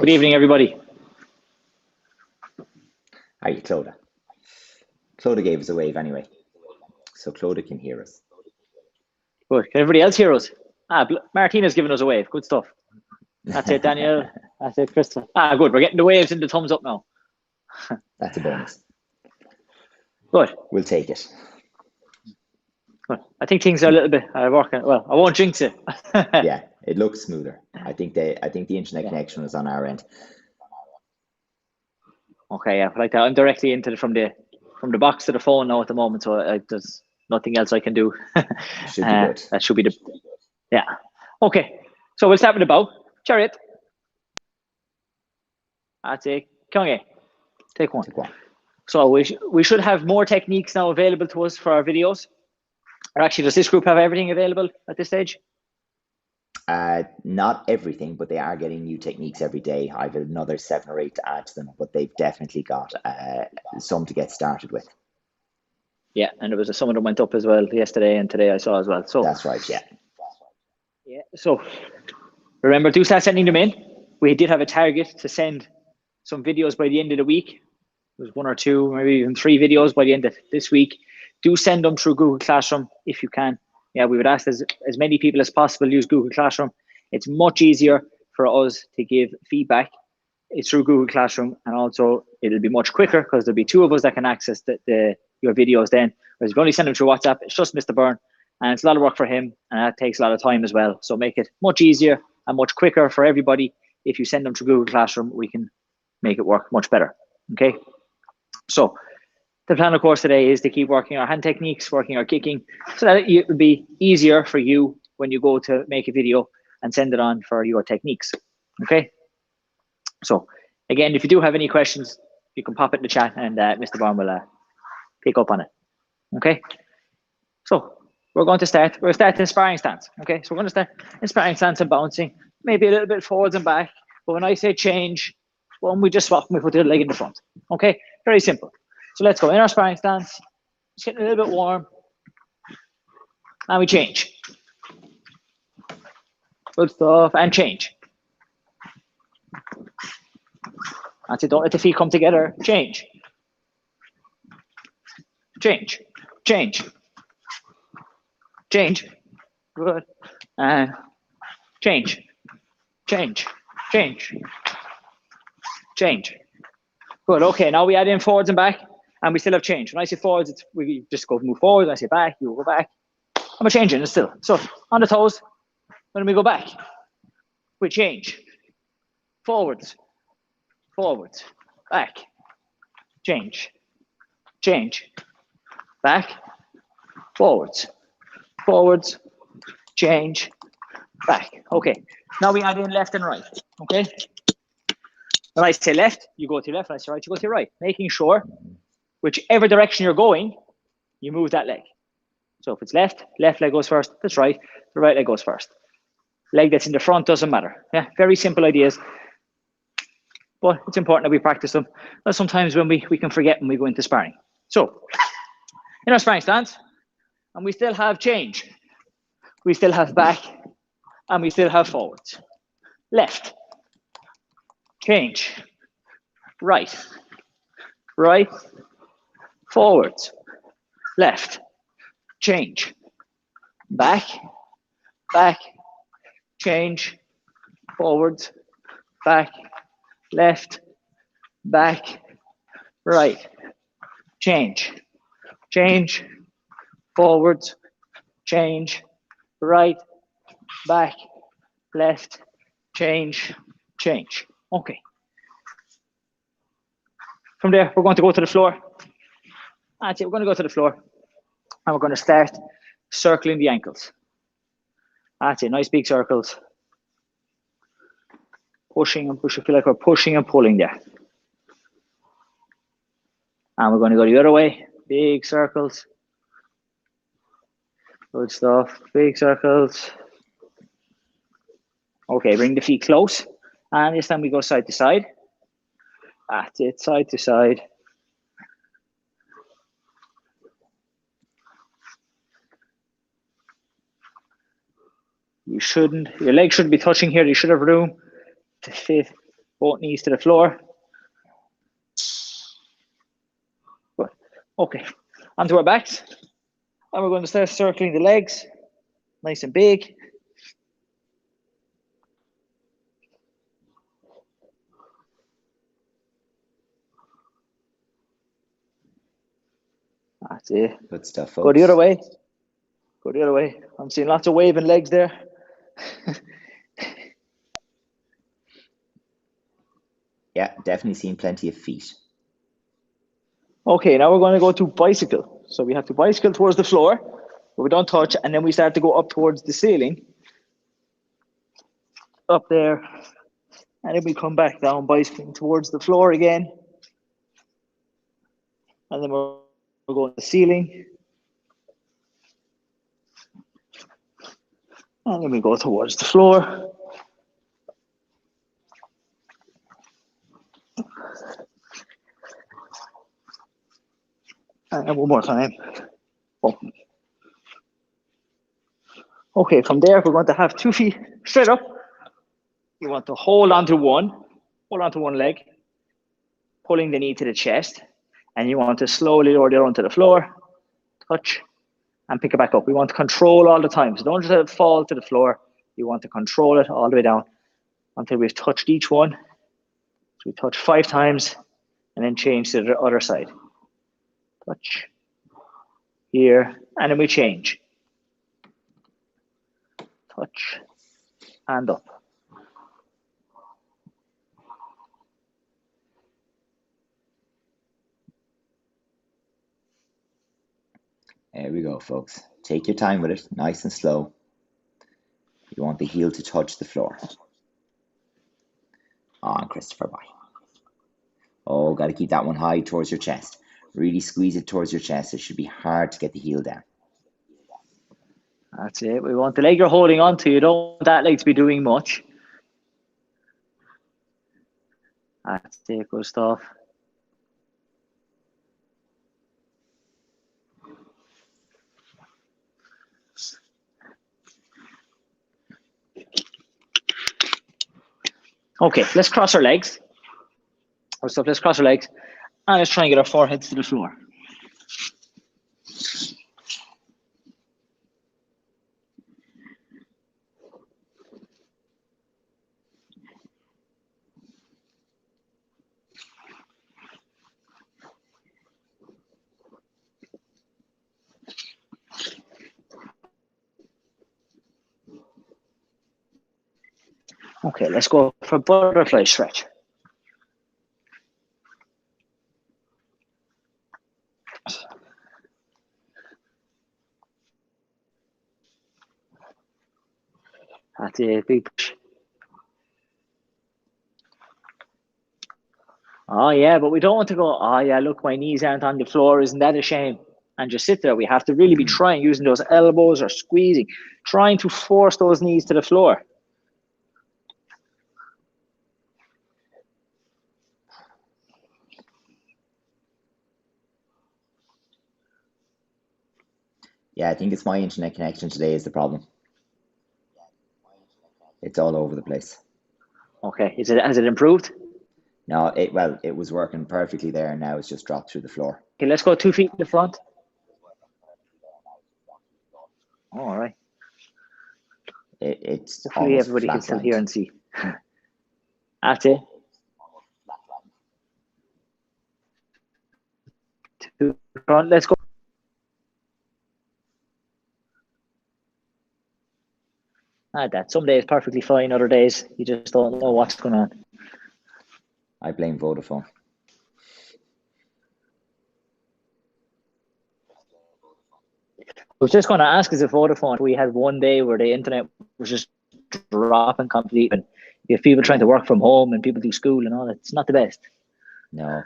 Good evening, everybody. How are you, Clodagh? Clodagh gave us a wave anyway, so Clodagh can hear us. Good. Can everybody else hear us? Martina's giving us a wave. Good stuff. That's it, Daniel. That's it, Crystal. Good. We're getting the waves and the thumbs up now. That's a bonus. Good. We'll take it. Good. I think things are a little bit working. Well, I won't jinx it. Yeah, it looks smoother. I think the internet connection was on our end. Okay, yeah, like that. I'm directly into from the box to the phone now at the moment, so there's nothing else I can do. Should be good. That should be yeah. Okay, so we'll start with the bow. Chariot. That's it. Come on, take one. So we should have more techniques now available to us for our videos. Or actually, does this group have everything available at this stage? Not everything, but they are getting new techniques every day. I have another 7 or 8 to add to them, but they've definitely got some to get started with. Yeah, and there was some of them went up as well yesterday and today I saw as well. So that's right, yeah. Yeah, so remember, do start sending them in. We did have a target to send some videos by the end of the week. There's 1 or 2, maybe even 3 videos by the end of this week. Do send them through Google Classroom if you can. Yeah, we would ask as many people as possible use Google Classroom. It's much easier for us to give feedback. It's through Google Classroom, and also it'll be much quicker because there'll be 2 of us that can access your videos then. Whereas if you only send them through WhatsApp, it's just Mr. Byrne, and it's a lot of work for him, and that takes a lot of time as well. So make it much easier and much quicker for everybody. If you send them through Google Classroom, we can make it work much better. Okay, so the plan, of course, today is to keep working our hand techniques, working our kicking, so that it will be easier for you when you go to make a video and send it on for your techniques. Okay, so again, if you do have any questions, you can pop it in the chat, and Mr. Byrne will pick up on it. Okay, so we're going to start. We're starting in sparring stance. Okay, so we're going to start in sparring stance and bouncing, maybe a little bit forwards and back. But when I say change, well, we just swap and we put the leg in the front. Okay, very simple. So let's go in our sparring stance. It's getting a little bit warm, and we change. Good stuff, and change. That's it. Don't let the feet come together. Change. Change. Change. Change. Good. And change. Change. Change. Change. Good. Okay. Now we add in forwards and back, and we still have change. When I say forwards, we just move forward. When I say back, you go back. And we're changing it still. So on the toes, when we go back, we change. Forwards. Forwards. Back. Change. Change. Back. Forwards. Forwards. Change. Back. Okay. Now we add in left and right. Okay. When I say left, you go to your left. When I say right, you go to your right. Making sure whichever direction you're going, you move that leg. So if it's left leg goes first. If it's right, the right leg goes first. Leg that's in the front doesn't matter. Yeah, very simple ideas. But it's important that we practice them. But sometimes when we can forget when we go into sparring. So in our sparring stance, and we still have change. We still have back, and we still have forwards. Left. Change. Right. Right. Forwards. Left. Change. Back. Back. Change. Forwards. Back. Left. Back. Right. Change. Change. Forwards. Change. Right. Back. Left. Change. Change. Okay. From there, we're going to go to the floor. That's it. We're going to go to the floor, and we're going to start circling the ankles. That's it. Nice big circles. Pushing and pushing. Feel like we're pushing and pulling there. And we're going to go the other way. Big circles. Good stuff. Big circles. Okay, bring the feet close. And this time we go side to side. That's it, side to side. Your legs shouldn't be touching here. You should have room to fit Both knees to the floor. Good. Okay, onto our backs. And we're going to start circling the legs, nice and big. That's it. Good stuff, folks. Go the other way. Go the other way. I'm seeing lots of waving legs there. Yeah, definitely seen plenty of feet. Okay, now we're going to go to bicycle. So we have to bicycle towards the floor, but we don't touch, and then we start to go up towards the ceiling. Up there. And then we come back down, bicycling towards the floor again. And then we're going to the ceiling. And then we go towards the floor. And one more time. Oh. Okay, from there, we're going to have 2 feet straight up. You want to hold onto one leg, pulling the knee to the chest. And you want to slowly lower the other one to the floor, touch, and pick it back up. We want to control all the time. So don't just let it fall to the floor. You want to control it all the way down until we've touched each one. So we touch 5 times and then change to the other side. Touch here, and then we change. Touch and up. There we go, folks. Take your time with it, nice and slow. You want the heel to touch the floor. On, Christopher, bye. Oh, got to keep that one high towards your chest. Really squeeze it towards your chest. It should be hard to get the heel down. That's it. We want the leg you're holding on to. You don't want that leg to be doing much. That's it. Good stuff. Okay, let's cross our legs. So let's cross our legs and let's try and get our foreheads to the floor. Okay, let's go for butterfly stretch. That's it, big push. Oh yeah, but we don't want to go, oh yeah, look, my knees aren't on the floor, isn't that a shame? And just sit there. We have to really be trying, using those elbows or squeezing, trying to force those knees to the floor. Yeah, I think it's my internet connection today is the problem. It's all over the place. Okay, has it improved? No, it was working perfectly there, and now it's just dropped through the floor. Okay, let's go 2 feet in the front. All right. It's hopefully everybody can still hear and see. That's it. 2 front. Let's go. That some days perfectly fine, other days you just don't know what's going on. I blame Vodafone. I was just going to ask, is it Vodafone? We had one day where the internet was just dropping completely. And you have people trying to work from home and people do school and all that. It's not the best. No.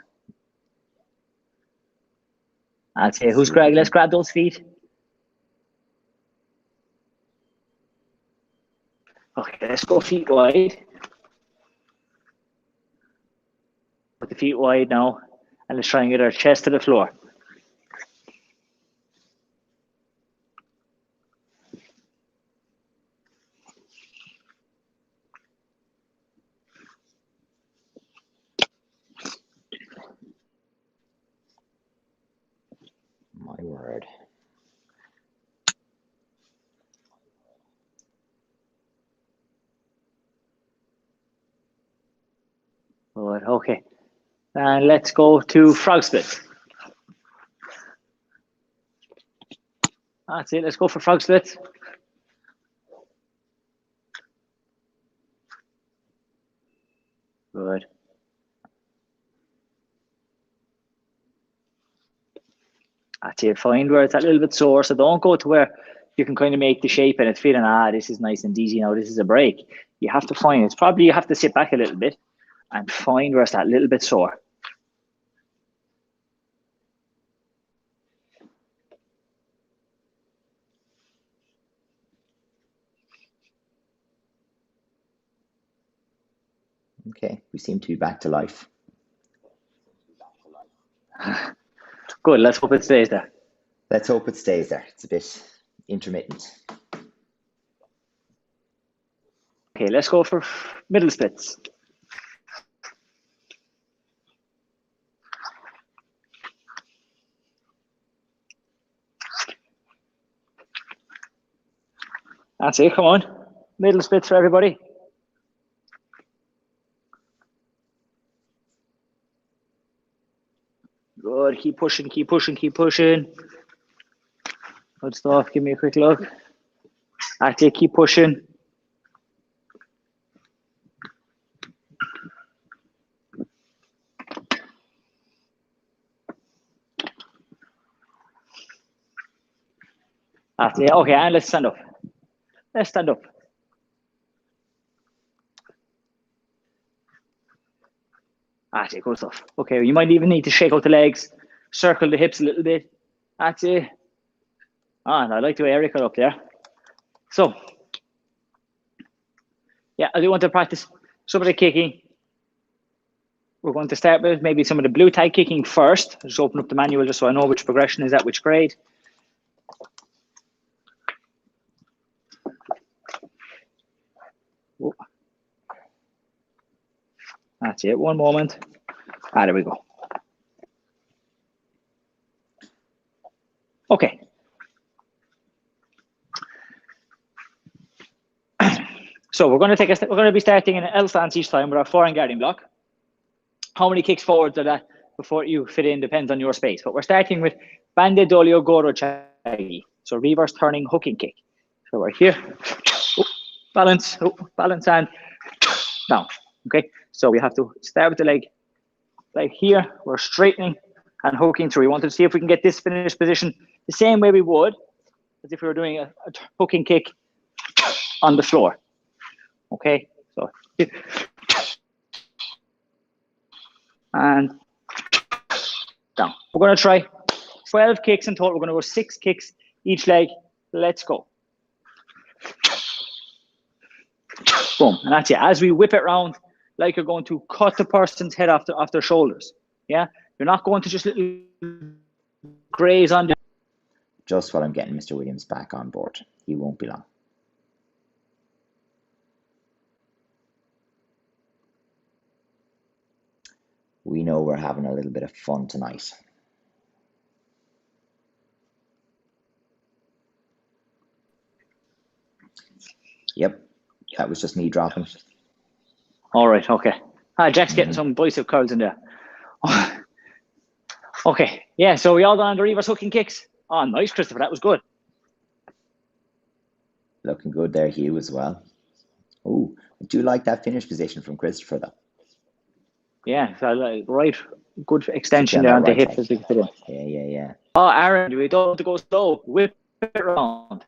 I'd say, who's Greg? Let's grab those feet. Okay, let's go feet wide. Put the feet wide now. And let's try and get our chest to the floor. word. Good, okay. And let's go to frog splits. That's it, let's go for frog splits. Good. That's it, find where it's a little bit sore, so don't go to where you can kind of make the shape and it's feeling, this is nice and easy now, this is a break. You have to find, it's probably you have to sit back a little bit and find where it's that little bit sore. Okay, we seem to be back to life. Good, let's hope it stays there. Let's hope it stays there. It's a bit intermittent. Okay, let's go for middle splits. That's it, come on. Middle splits for everybody. Good, keep pushing, keep pushing, keep pushing. Good stuff, give me a quick look. That's it, keep pushing. That's it, okay, and let's stand up. Let's stand up. That's it, good stuff. Okay, you might even need to shake out the legs, circle the hips a little bit. That's it. And I like the way Eric got up there. So, yeah, I do want to practice some of the kicking. We're going to start with maybe some of the blue tag kicking first. I'll just open up the manual just so I know which progression is at which grade. Oh. That's it, one moment. There we go. Okay. So we're going to be starting in an L stance each time with our foreign guarding block. How many kicks forwards are that before you fit in depends on your space. But we're starting with Bande Dolio Goro Chagi. So reverse turning hooking kick. So we're here. Balance and down. Okay. So we have to start with the leg like here. We're straightening and hooking through. We want to see if we can get this finished position the same way we would as if we were doing a hooking kick on the floor. Okay, so and down. We're going to try 12 kicks in total. We're going to go 6 kicks each leg. Let's go. Boom, and that's it. As we whip it around, like you're going to cut the person's head off their shoulders. Yeah, you're not going to just little graze on. Just while I'm getting Mr. Williams back on board. He won't be long. We know we're having a little bit of fun tonight. Yep, that was just me dropping. All right, okay. Jack's getting some bicep curls in there. Okay, yeah, so we all done the reverse hooking kicks. Oh, nice, Christopher, that was good. Looking good there, Hugh, as well. Oh, I do like that finish position from Christopher, though. Yeah, so right, good extension there on the hip. Yeah. Oh, Aaron, we don't have to go slow. Whip it around.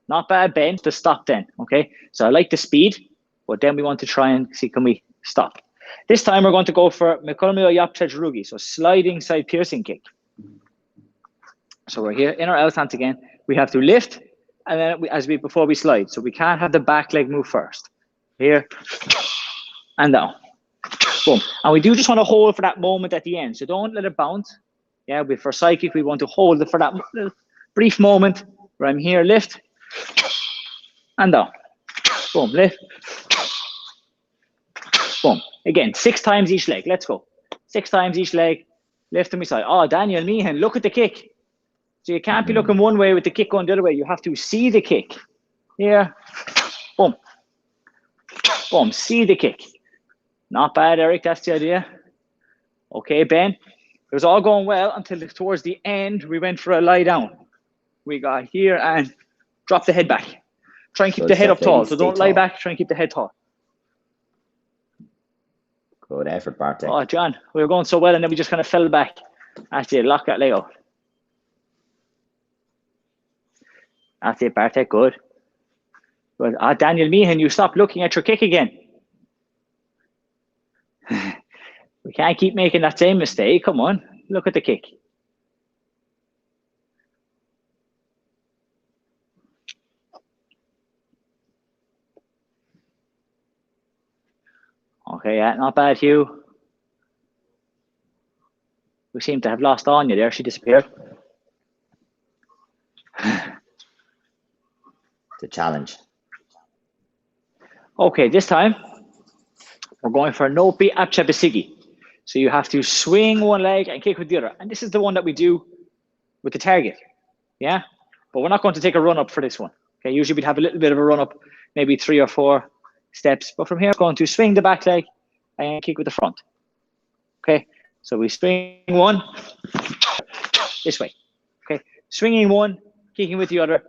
Not bad bend to stop then, okay? So I like the speed, but then we want to try and see, can we stop? This time we're going to go for Mikolmio Yapchaj, so sliding side piercing kick. So we're here in our L stance again. We have to lift, and then before we slide. So we can't have the back leg move first. Here, and down. Boom. And we do just want to hold for that moment at the end. So don't let it bounce. Yeah, for psychic, we want to hold it for that brief moment where I'm here, lift, and down. Boom, lift. Boom. Again, 6 times each leg. Let's go. 6 times each leg. Lift to my side. Oh, Daniel Meehan, look at the kick. So you can't be looking one way with the kick going the other way. You have to see the kick. Here, boom, boom, see the kick. Not bad, Eric, that's the idea. Okay, Ben, it was all going well until towards the end, we went for a lie down. We got here and drop the head back. Try and keep the head up tall. So don't lie back, try and keep the head tall. Good effort, Bartek. Oh, John, we were going so well and then we just kind of fell back. That's it, lock that leg out. That's it, Bartek, good. But Daniel Meehan, you stop looking at your kick again. We can't keep making that same mistake. Come on, look at the kick. Okay, yeah, not bad, Hugh. We seem to have lost Anya there. She disappeared. The challenge. Okay, this time we're going for Nopi Apchapasigi. So you have to swing one leg and kick with the other. And this is the one that we do with the target. Yeah? But we're not going to take a run up for this one. Okay, usually we'd have a little bit of a run up, maybe 3 or 4 steps. But from here, we're going to swing the back leg and kick with the front. Okay, so we swing one this way. Okay, swinging one, kicking with the other.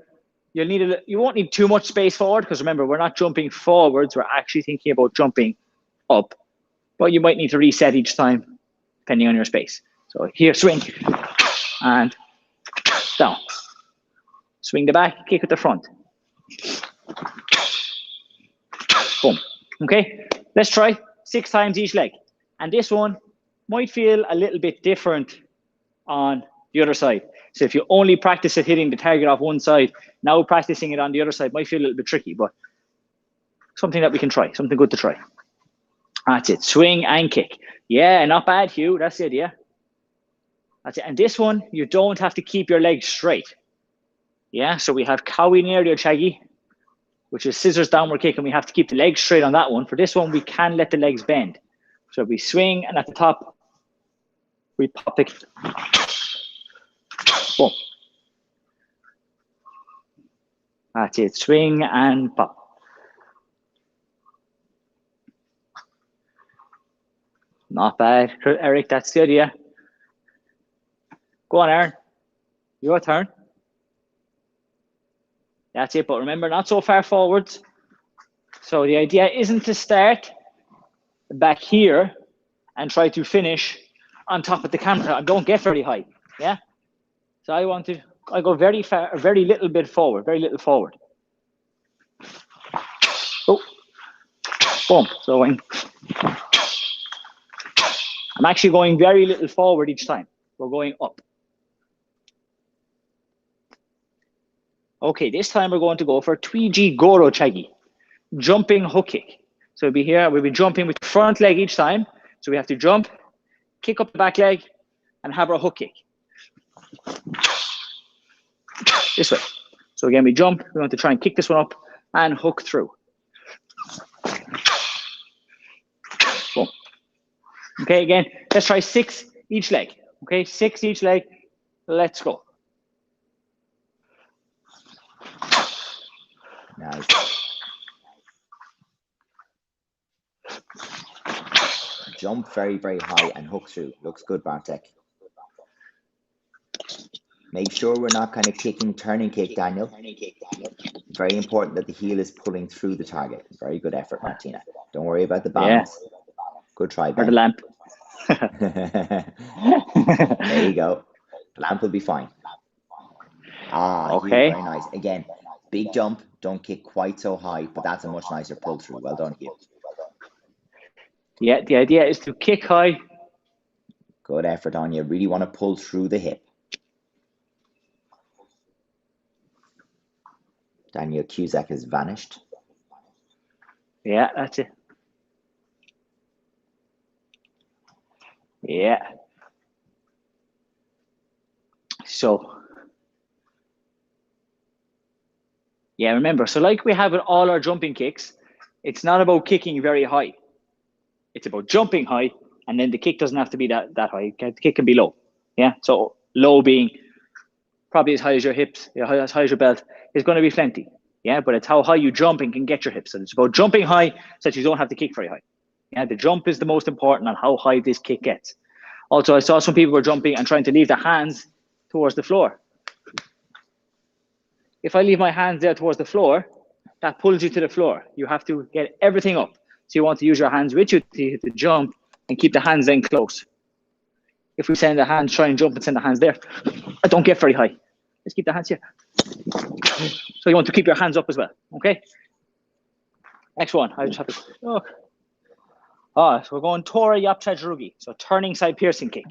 You won't need too much space forward because remember, we're not jumping forwards. We're actually thinking about jumping up. But you might need to reset each time depending on your space. So here, swing and down. Swing the back, kick with the front. Boom. Okay, let's try 6 times each leg. And this one might feel a little bit different on the other side. So if you only practice at hitting the target off one side, now practicing it on the other side might feel a little bit tricky, but something that we can try, something good to try. That's it, swing and kick. Yeah, not bad, Hugh, that's the idea. That's it, and this one, you don't have to keep your legs straight. Yeah, so we have Cowie near the Chaggy, which is scissors downward kick, and we have to keep the legs straight on that one. For this one, we can let the legs bend. So we swing, and at the top, we pop the boom. That's it, swing and pop. Not bad, Eric, that's the idea. Go on, Aaron, your turn. That's it, but remember, not so far forwards. So the idea isn't to start back here and try to finish on top of the camera. Don't get very high, yeah? So I go very far, very little bit forward, very little forward. Oh, boom, so I'm actually going very little forward each time. We're going up. Okay, this time we're going to go for Twiji Goro Chagi, jumping hook kick. So we'll be jumping with the front leg each time. So we have to jump, kick up the back leg, and have our hook kick. This way. So again, we jump, we want to try and kick this one up and hook through. Boom. Okay, again, let's try 6 each leg. Okay, 6 each leg. Let's go. Nice. Jump very, very high and hook through. Looks good, Bartek. Make sure we're not kind of kicking, turning kick, Daniel. Very important that the heel is pulling through the target. Very good effort, Martina. Don't worry about the balance. Yeah. Good try, Ben. Or the lamp. There you go. The lamp will be fine. Okay. Heel, very nice. Again, big jump. Don't kick quite so high, but that's a much nicer pull through. Well done, Hugh. Yeah, the idea is to kick high. Good effort on you. Really want to pull through the hip. Daniel Cusack has vanished. Yeah, that's it. Yeah. So, yeah, remember, so like we have with all our jumping kicks, it's not about kicking very high. It's about jumping high, and then the kick doesn't have to be that high. The kick can be low. Yeah, so low being probably as high as your hips, as high as your belt, is going to be plenty. Yeah, but it's how high you jump and can get your hips. So it's about jumping high so that you don't have to kick very high. Yeah, the jump is the most important on how high this kick gets. Also, I saw some people were jumping and trying to leave their hands towards the floor. If I leave my hands there towards the floor, that pulls you to the floor. You have to get everything up. So you want to use your hands with you to jump and keep the hands then close. If we send the hands, try and jump and send the hands there, I don't get very high. Let's keep the hands here. So you want to keep your hands up as well, okay? Next one, I just have to look. So we're going Tora Yapcha Jarugi, so turning side piercing kick.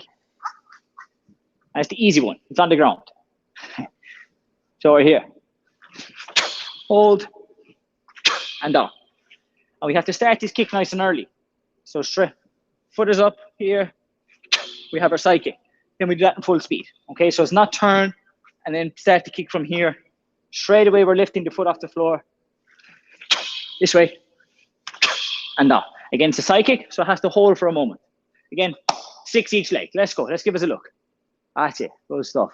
That's the easy one, it's on the ground. So we're here. Hold, and down. And we have to start this kick nice and early. So straight, foot is up here, we have our side kick. Then we do that in full speed, okay? So it's not turn, and then start to kick from here. Straight away, we're lifting the foot off the floor. This way, and down. Again, it's a side kick, so it has to hold for a moment. Again, 6 each leg. Let's go. Let's give us a look. That's it. Good stuff.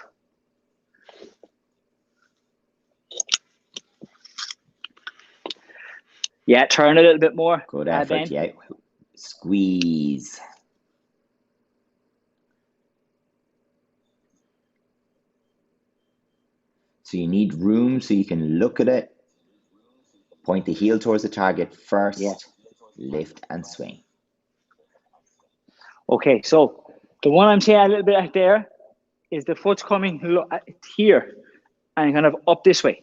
Yeah, turn a little bit more. Good effort, yeah. Squeeze. So you need room so you can look at it. Point the heel towards the target first. Yeah. Lift and swing. Okay, so the one I'm saying a little bit out there is the foot's coming here and kind of up this way.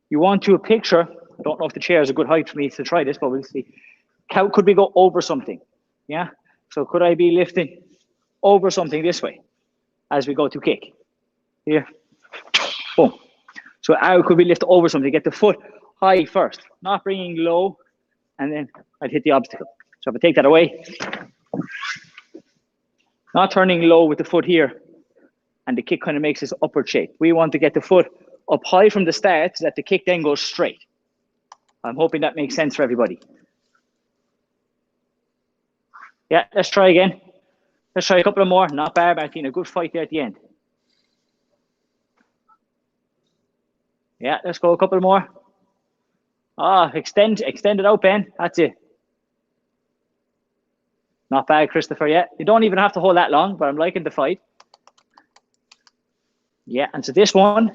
You want to picture, I don't know if the chair is a good height for me to try this, but we'll see. Could we go over something? Yeah, so could I be lifting over something this way as we go to kick? Here, boom. So how could we lift over something? Get the foot high first, not bringing low, and then I'd hit the obstacle. So if I take that away, not turning low with the foot here, and the kick kind of makes this upward shape. We want to get the foot up high from the start so that the kick then goes straight. I'm hoping that makes sense for everybody. Yeah, let's try again. Let's try a couple of more. Not bad, Martina. Good fight there at the end. Yeah, let's go a couple more. Extend it out, Ben. That's it. Not bad, Christopher. Yeah, you don't even have to hold that long, but I'm liking the fight. Yeah, and so this one.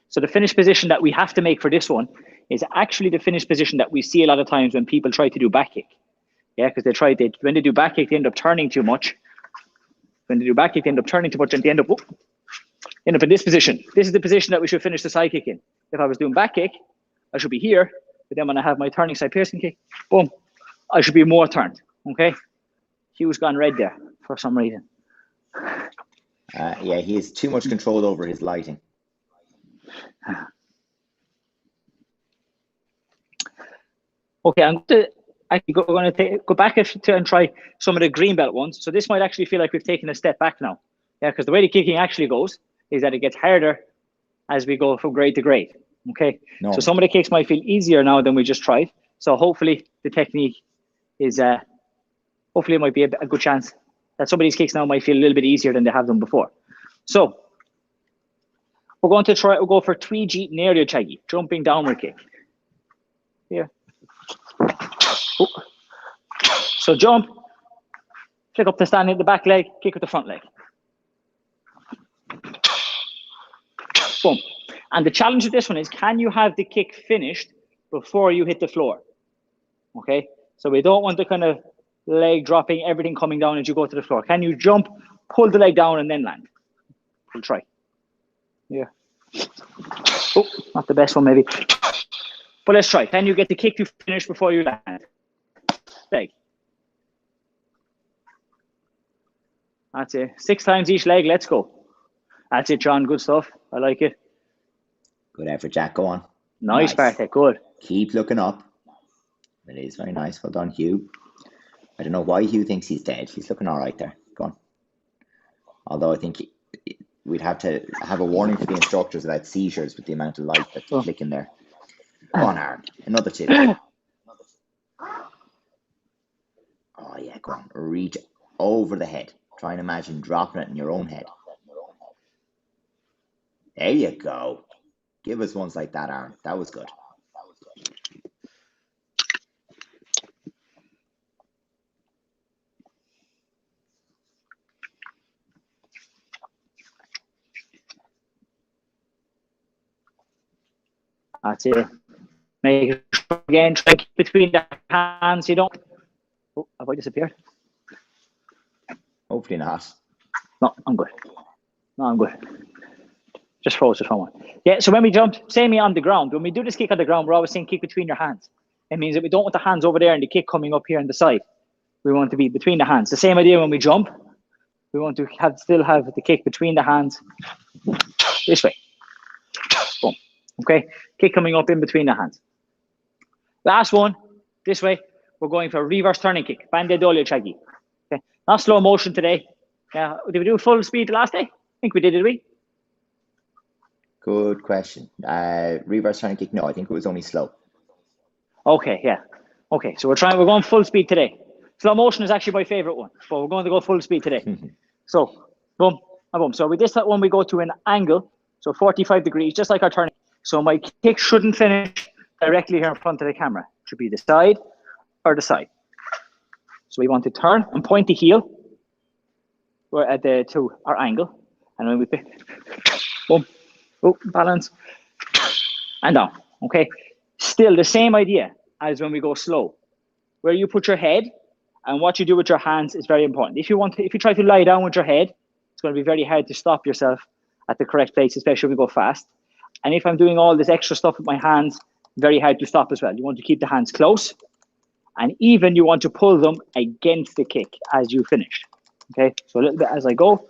So the finish position that we have to make for this one is actually the finish position that we see a lot of times when people try to do back kick. Yeah, because when they do back kick, they end up turning too much. When they do back kick, they end up turning too much and they end up in this position. This is the position that we should finish the side kick in. If I was doing back kick, I should be here, but then when I have my turning side piercing kick, boom, I should be more turned, okay? Hugh's gone red there for some reason. Yeah, he has too much control over his lighting. Okay, I'm going to go back and try some of the green belt ones. So this might actually feel like we've taken a step back now. Yeah, because the way the kicking actually goes is that it gets harder as we go from grade to grade. Okay, no. So some of the kicks might feel easier now than we just tried. So hopefully the technique is, hopefully it might be a good chance that some of these kicks now might feel a little bit easier than they have done before. So we're going to we'll go for 3G near the chagi, jumping downward kick. Here. Oh. So jump, flick up the stand in the back leg, kick with the front leg. Boom. And the challenge with this one is, can you have the kick finished before you hit the floor? Okay, so we don't want the kind of leg dropping, everything coming down as you go to the floor. Can you jump, pull the leg down and then land? We'll try. Yeah. Oh, not the best one maybe. But let's try. Can you get the kick to finish before you land? Leg. That's it. 6 times each leg. Let's go. That's it, John. Good stuff. I like it. Good effort, Jack. Go on. Nice, Bartek. Good. Keep looking up. It is very nice. Well done, Hugh. I don't know why Hugh thinks he's dead. He's looking all right there. Go on. Although I think we'd have to have a warning for the instructors about seizures with the amount of light that's flicking there. Go on, Aaron. Another 2. Oh, yeah. Go on. Reach over the head. Try and imagine dropping it in your own head. There you go. Give us ones like that, Aaron. That was good. That's it. Make it again, try to keep between the hands. You don't. Oh, have I disappeared? Hopefully not. No, I'm good. No, I'm good. Just froze it for one. Yeah, so when we jump, same on the ground. When we do this kick on the ground, we're always saying kick between your hands. It means that we don't want the hands over there and the kick coming up here on the side. We want to be between the hands. The same idea when we jump. We want to still have the kick between the hands. This way. Boom. Okay, kick coming up in between the hands. Last one, this way. We're going for a reverse turning kick. Bande dolio chagi. Okay, not slow motion today. Did we do full speed the last day? I think we did we? Good question. Reverse turning kick. No, I think it was only slow. Okay, yeah. Okay, so we're going full speed today. Slow motion is actually my favorite one, but we're going to go full speed today. So, boom, boom. So with this one, we go to an angle, so 45 degrees, just like our turning. So my kick shouldn't finish directly here in front of the camera. It should be the side or the side. So we want to turn and point the heel. We're at to our angle, and when we pick, boom, oh, balance, and down. Okay, still the same idea as when we go slow. Where you put your head and what you do with your hands is very important. If you try to lie down with your head, it's going to be very hard to stop yourself at the correct place, especially if we go fast. And if I'm doing all this extra stuff with my hands, very hard to stop as well. You want to keep the hands close, and even you want to pull them against the kick as you finish. Okay, so a little bit as I go,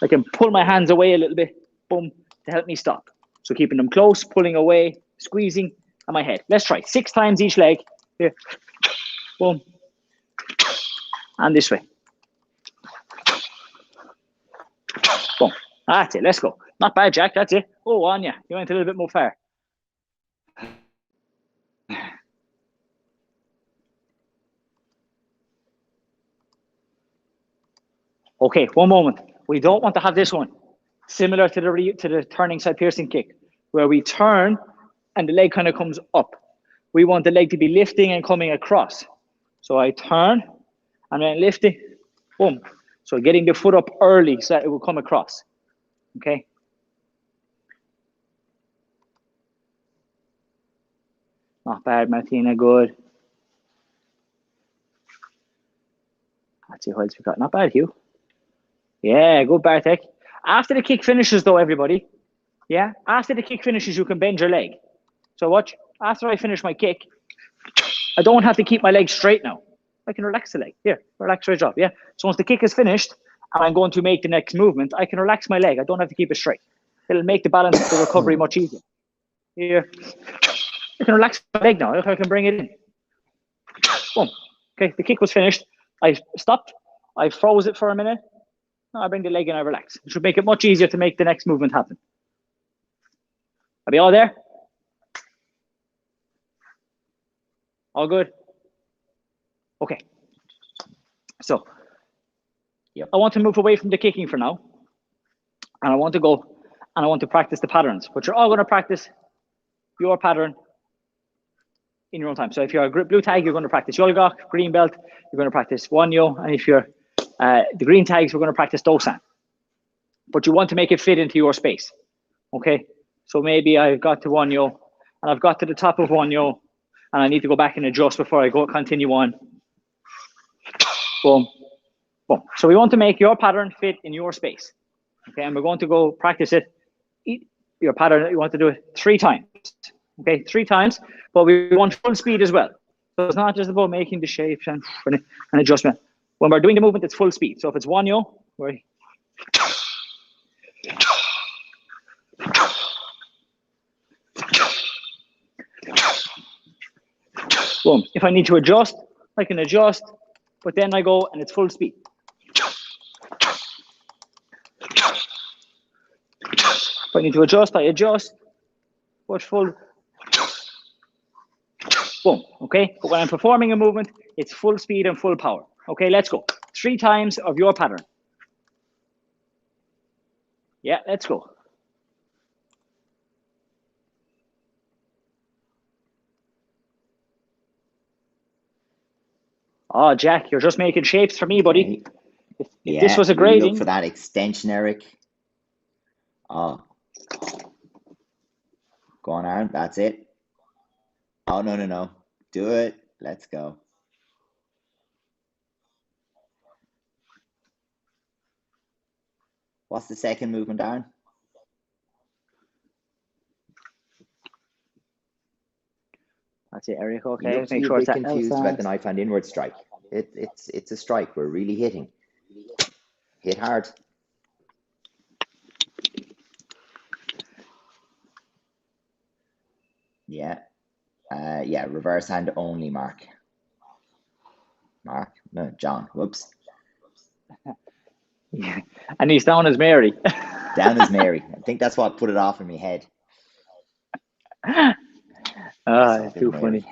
I can pull my hands away a little bit, boom, to help me stop. So keeping them close, pulling away, squeezing on my head. Let's try 6 times each leg. Here, boom, and this way. Boom, that's it, let's go. Not bad, Jack, that's it. Oh, on ya, you went a little bit more far. Okay, one moment. We don't want to have this one similar to the turning side piercing kick, where we turn and the leg kind of comes up. We want the leg to be lifting and coming across. So I turn and then lifting, boom. So getting the foot up early so that it will come across. Okay. Not bad, Martina, good. Let's see what else we got. Not bad, Hugh. Yeah, good, Bartek. After the kick finishes, though, everybody, yeah, after the kick finishes, you can bend your leg. So watch, after I finish my kick, I don't have to keep my leg straight now. I can relax the leg. Here, relax right up, yeah? So once the kick is finished, and I'm going to make the next movement, I can relax my leg. I don't have to keep it straight. It'll make the balance of the recovery much easier. Here, I can relax my leg now. I can bring it in. Boom. Okay, the kick was finished. I stopped. I froze it for a minute. Now I bring the leg in, I relax. It should make it much easier to make the next movement happen. Are we all there? All good? Okay. So, yep. I want to move away from the kicking for now. And I want to go and I want to practice the patterns. But you're all going to practice your pattern in your own time. So if you're a blue tag, you're going to practice Yolgok, green belt, you're going to practice Wanyo. And if you're the green tags, we're going to practice Dosan. But you want to make it fit into your space. Okay? So maybe I've got to Wanyo and I've got to the top of Wanyo and I need to go back and adjust before I go continue on. Boom. Boom. So we want to make your pattern fit in your space. Okay, and we're going to go practice it. Your pattern, you want to do it 3 times. Okay, 3 times, but we want full speed as well. So it's not just about making the shapes and adjustment. When we're doing the movement, it's full speed. So if it's Wanyo, we're boom. If I need to adjust, I can adjust, but then I go and it's full speed. If I need to adjust, I adjust, but full. Boom, okay? But when I'm performing a movement, it's full speed and full power. Okay, let's go. 3 times of your pattern. Yeah, let's go. Oh, Jack, you're just making shapes for me, buddy. Okay. If this was a really grading, look for that extension, Eric. Oh. Go on, Aaron. That's it. Oh, no. Do it. Let's go. What's the second movement, Aaron? that's it, Eric. Okay, You look to make be sure a it's bit that confused about the outside. knife hand inward strike. It's a strike. We're really hitting. Hit hard. Yeah. Yeah, reverse hand only, Mark. No, John. Whoops. Yeah. And he's down as Mary. Down as Mary. I think that's what put it off in my head. It's too funny.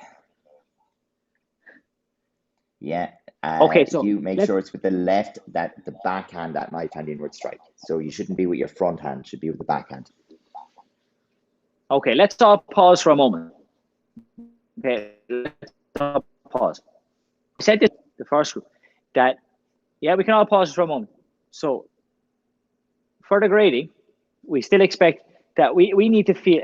Yeah. Okay, so you make sure it's with the left, the backhand, that knife hand inward strike. So you shouldn't be with your front hand, should be with the backhand. Okay, let's all pause for a moment. Okay, let's all pause. I said this the first group that we can all pause for a moment. So for the grading, we still expect that we need to feel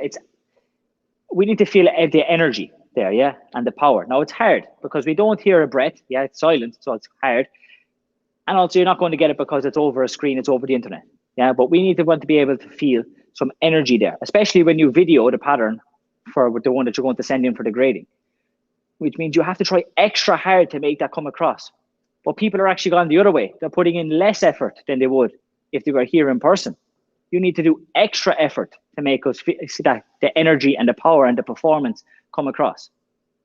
the energy there, yeah, and the power. Now it's hard because we don't hear a breath, yeah, it's silent, so it's hard. And also you're not going to get it because it's over a screen, it's over the internet. Yeah, but we want to be able to feel some energy there, especially when you video the pattern for the one that you're going to send in for the grading, which means you have to try extra hard to make that come across. But people are actually going the other way. They're putting in less effort than they would if they were here in person. You need to do extra effort to make us see that the energy and the power and the performance come across.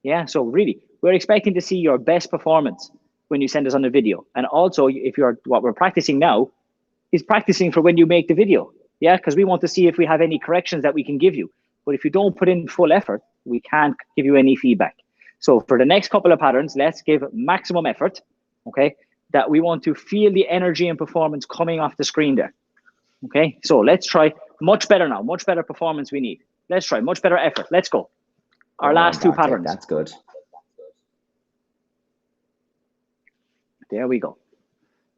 Yeah, so really, we're expecting to see your best performance when you send us on a video. And also, if what we're practicing now is practicing for when you make the video. Yeah, because we want to see if we have any corrections that we can give you. But if you don't put in full effort, we can't give you any feedback. So for the next couple of patterns, let's give maximum effort, okay? That we want to feel the energy and performance coming off the screen there. Okay, so let's try much better now, much better performance we need. Let's try much better effort. Let's go. Our last 2 patterns. That's good. There we go.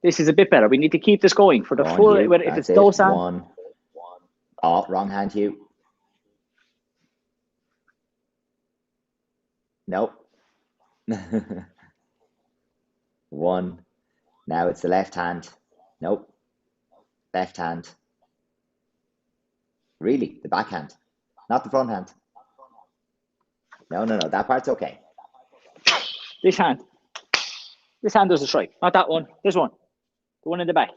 This is a bit better. We need to keep this going for the full. If it's Dosan. One. Oh, wrong hand, Hugh. Nope. One. Now it's the left hand. Nope. Left hand. Really? The backhand, not the front hand. No. That part's okay. This hand does the strike. Not that one. This one. The one in the back.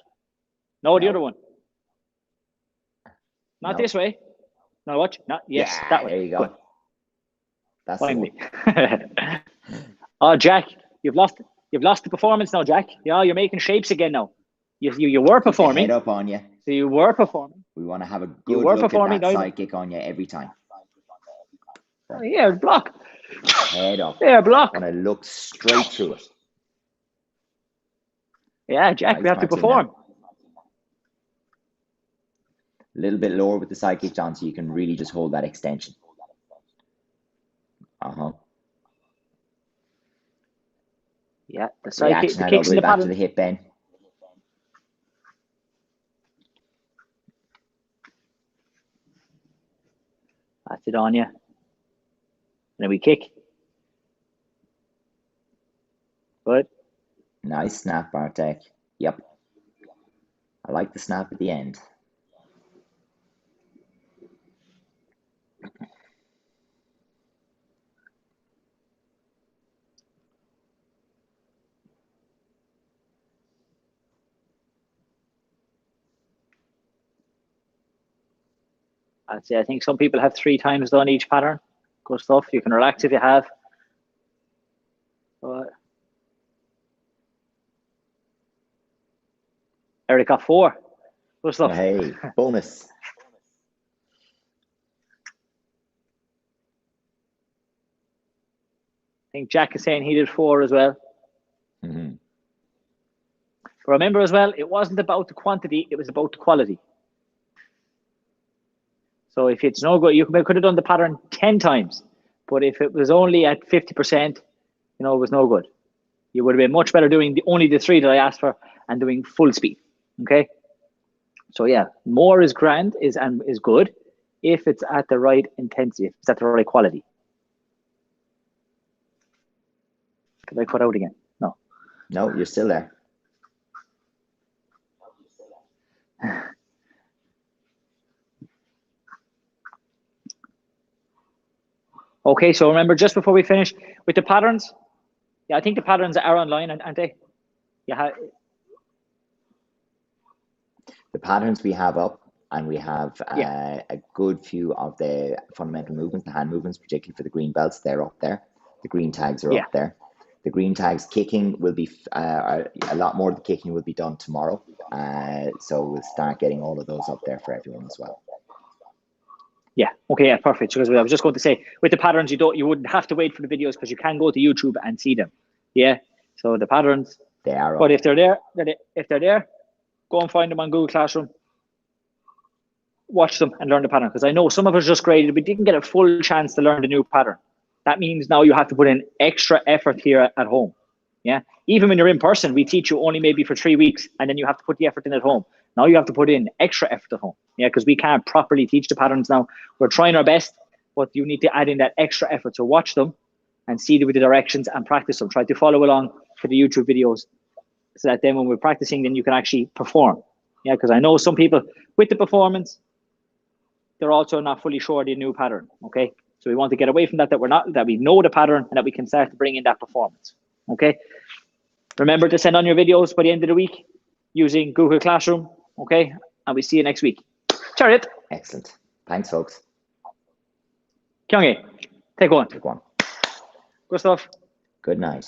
No, the other one. Not this way. No, what? Not yes. Yeah, that way. There you go. Good. That's finally. Oh, Jack, you've lost the performance now, Jack. Yeah, you're making shapes again now. You were performing. Head up on you. So you were performing. We want to have a good look at that side kick on you every time. Oh, yeah, block. Head up. Yeah, block. Want to look straight through it. Yeah, Jack, nice, we have to perform. A little bit lower with the side kick, John, so you can really just hold that extension. Yeah, the side kick, the all kicks the way in the back pattern. to the hip bend. That's it on you. And then we kick. Good. Nice snap, Bartek. Yep. I like the snap at the end. I'd say I think some people have 3 times done each pattern. Good stuff. You can relax if you have. Eric got 4. Good stuff. Hey, bonus. I think Jack is saying he did 4 as well. Mm-hmm. Remember as well, it wasn't about the quantity, it was about the quality. So if it's no good, you could have done the pattern 10 times, but if it was only at 50%, it was no good. You would have been much better doing only the 3 that I asked for and doing full speed. Okay. So yeah, more is grand is good if it's at the right intensity, if it's at the right quality. Did I cut out again? No. No, you're still there. Okay, so remember, just before we finish with the patterns, yeah, I think the patterns are online, aren't they? Yeah. The patterns we have up, and we have a good few of the fundamental movements, the hand movements, particularly for the green belts. They're up there. The green tags are up there. The green tags kicking will be a lot more of the kicking will be done tomorrow. So we'll start getting all of those up there for everyone as well. Yeah. Okay. Yeah. Perfect. Because I was just going to say, with the patterns, you wouldn't have to wait for the videos because you can go to YouTube and see them. Yeah. So the patterns. They are up. But if they're there, go and find them on Google Classroom. Watch them and learn the pattern, because I know some of us just graded, but didn't get a full chance to learn the new pattern. That means now you have to put in extra effort here at home. Yeah. Even when you're in person, we teach you only maybe for 3 weeks, and then you have to put the effort in at home. Now you have to put in extra effort at home. Yeah, because we can't properly teach the patterns now. We're trying our best, but you need to add in that extra effort. So watch them and see the directions and practice them. Try to follow along for the YouTube videos, so that then when we're practicing, then you can actually perform. Yeah, because I know some people with the performance, they're also not fully sure of the new pattern. Okay, so we want to get away from that that we know the pattern and that we can start to bring in that performance. Okay, remember to send on your videos by the end of the week using Google Classroom. Okay, and we see you next week. Chariot. Excellent. Thanks, folks. Kyungi, take one. Take one. Good stuff. Good night.